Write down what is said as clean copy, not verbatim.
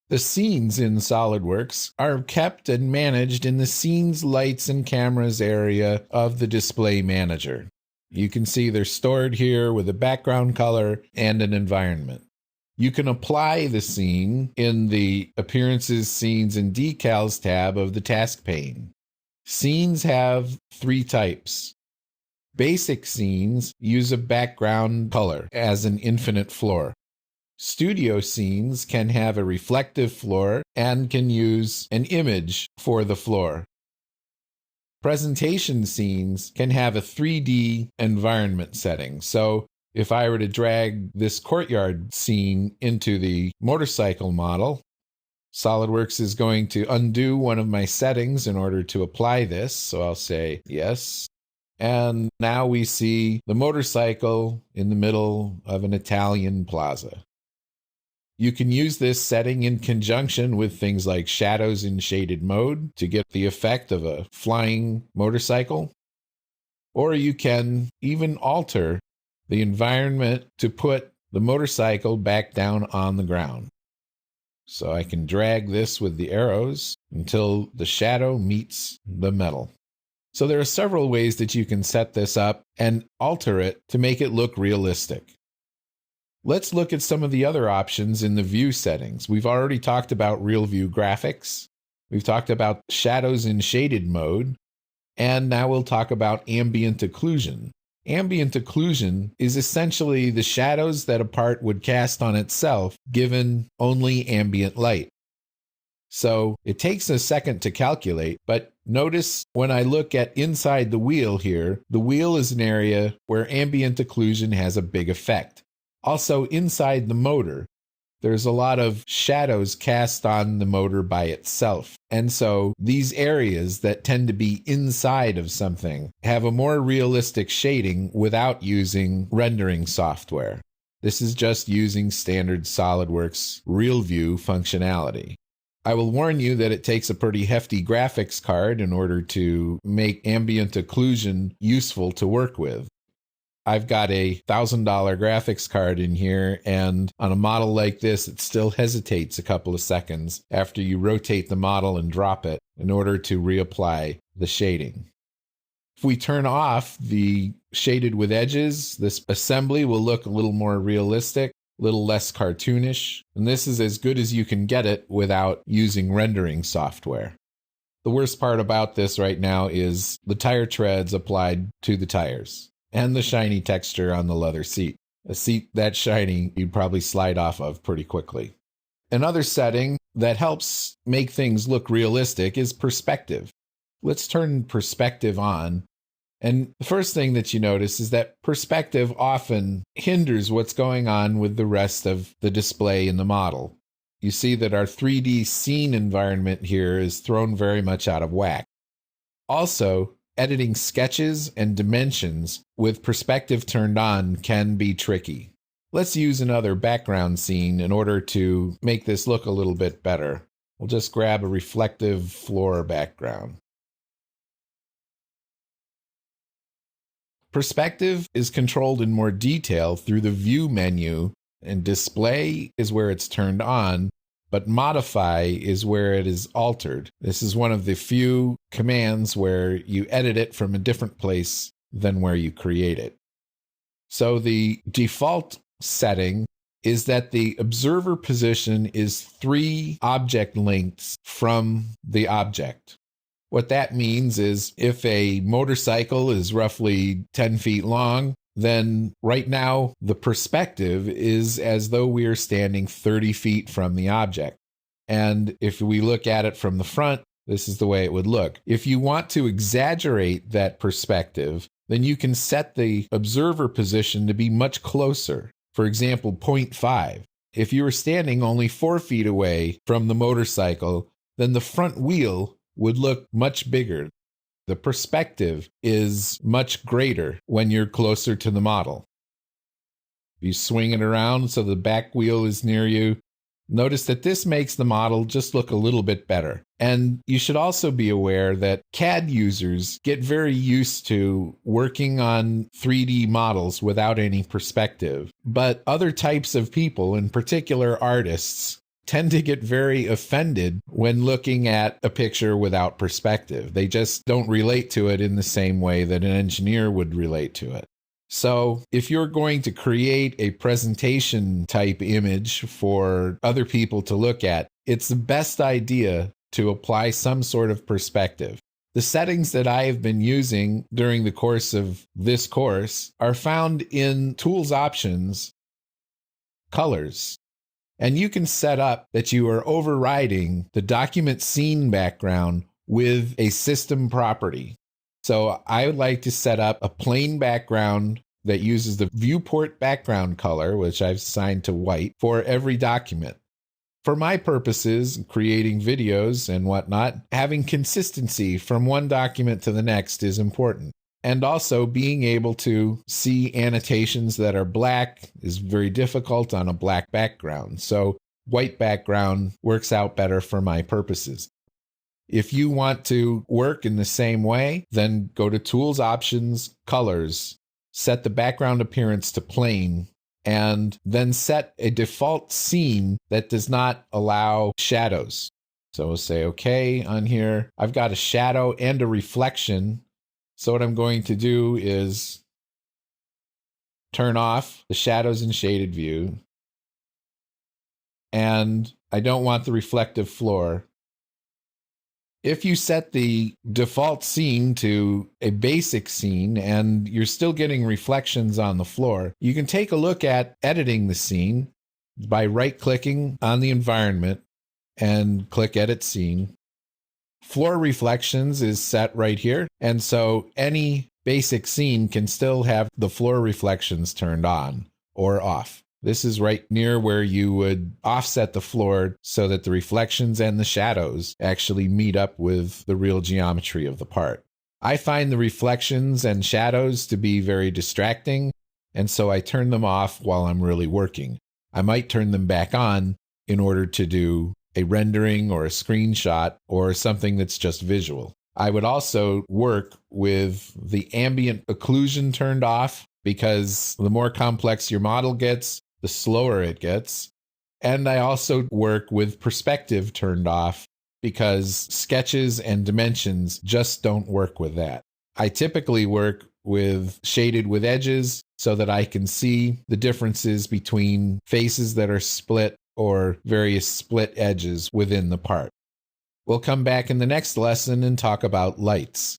The scenes in SOLIDWORKS are kept and managed in the Scenes, Lights, and Cameras area of the Display Manager. You can see they're stored here with a background color and an environment. You can apply the scene in the Appearances, Scenes, and Decals tab of the task pane. Scenes have three types. Basic scenes use a background color as an infinite floor. Studio scenes can have a reflective floor and can use an image for the floor. Presentation scenes can have a 3D environment setting. So if I were to drag this courtyard scene into the motorcycle model, SOLIDWORKS is going to undo one of my settings in order to apply this. So I'll say yes. And now we see the motorcycle in the middle of an Italian plaza. You can use this setting in conjunction with things like shadows in shaded mode to get the effect of a flying motorcycle. Or you can even alter the environment to put the motorcycle back down on the ground. So I can drag this with the arrows until the shadow meets the metal. So there are several ways that you can set this up and alter it to make it look realistic. Let's look at some of the other options in the view settings. We've already talked about real view graphics. We've talked about shadows in shaded mode. And now we'll talk about ambient occlusion. Ambient occlusion is essentially the shadows that a part would cast on itself given only ambient light. So it takes a second to calculate, but notice when I look at inside the wheel here, the wheel is an area where ambient occlusion has a big effect. Also, inside the motor, there's a lot of shadows cast on the motor by itself. And so these areas that tend to be inside of something have a more realistic shading without using rendering software. This is just using standard SOLIDWORKS Real View functionality. I will warn you that it takes a pretty hefty graphics card in order to make ambient occlusion useful to work with. I've got a $1,000 graphics card in here, and on a model like this, it still hesitates a couple of seconds after you rotate the model and drop it in order to reapply the shading. If we turn off the shaded with edges, this assembly will look a little more realistic, a little less cartoonish, and this is as good as you can get it without using rendering software. The worst part about this right now is the tire treads applied to the tires and the shiny texture on the leather seat. A seat that shiny, you'd probably slide off of pretty quickly. Another setting that helps make things look realistic is perspective. Let's turn perspective on. And the first thing that you notice is that perspective often hinders what's going on with the rest of the display in the model. You see that our 3D scene environment here is thrown very much out of whack. Also, editing sketches and dimensions with perspective turned on can be tricky. Let's use another background scene in order to make this look a little bit better. We'll just grab a reflective floor background. Perspective is controlled in more detail through the View menu, and Display is where it's turned on, but Modify is where it is altered. This is one of the few commands where you edit it from a different place than where you create it. So the default setting is that the observer position is 3 object lengths from the object. What that means is if a motorcycle is roughly 10 feet long, then right now the perspective is as though we are standing 30 feet from the object. And if we look at it from the front, this is the way it would look. If you want to exaggerate that perspective, then you can set the observer position to be much closer. For example, 0.5. If you were standing only 4 feet away from the motorcycle, then the front wheel would look much bigger. The perspective is much greater when you're closer to the model. You swing it around so the back wheel is near you. Notice that this makes the model just look a little bit better. And you should also be aware that CAD users get very used to working on 3D models without any perspective. But other types of people, in particular artists, tend to get very offended when looking at a picture without perspective. They just don't relate to it in the same way that an engineer would relate to it. So if you're going to create a presentation type image for other people to look at, it's the best idea to apply some sort of perspective. The settings that I have been using during the course of this course are found in Tools Options, Colors. And you can set up that you are overriding the document scene background with a system property. So I would like to set up a plain background that uses the viewport background color, which I've assigned to white, for every document. For my purposes, creating videos and whatnot, having consistency from one document to the next is important. And also being able to see annotations that are black is very difficult on a black background. So white background works out better for my purposes. If you want to work in the same way, then go to Tools, Options, Colors, set the background appearance to plain, and then set a default scene that does not allow shadows. So we'll say, okay, on here, I've got a shadow and a reflection. So what I'm going to do is turn off the shadows and shaded view. And I don't want the reflective floor. If you set the default scene to a basic scene and you're still getting reflections on the floor, you can take a look at editing the scene by right-clicking on the environment and click Edit Scene. Floor reflections is set right here, and so any basic scene can still have the floor reflections turned on or off. This is right near where you would offset the floor so that the reflections and the shadows actually meet up with the real geometry of the part. I find the reflections and shadows to be very distracting, and so I turn them off while I'm really working. I might turn them back on in order to do a rendering or a screenshot or something that's just visual. I would also work with the ambient occlusion turned off, because the more complex your model gets, the slower it gets. And I also work with perspective turned off, because sketches and dimensions just don't work with that. I typically work with shaded with edges so that I can see the differences between faces that are split or various split edges within the part. We'll come back in the next lesson and talk about lights.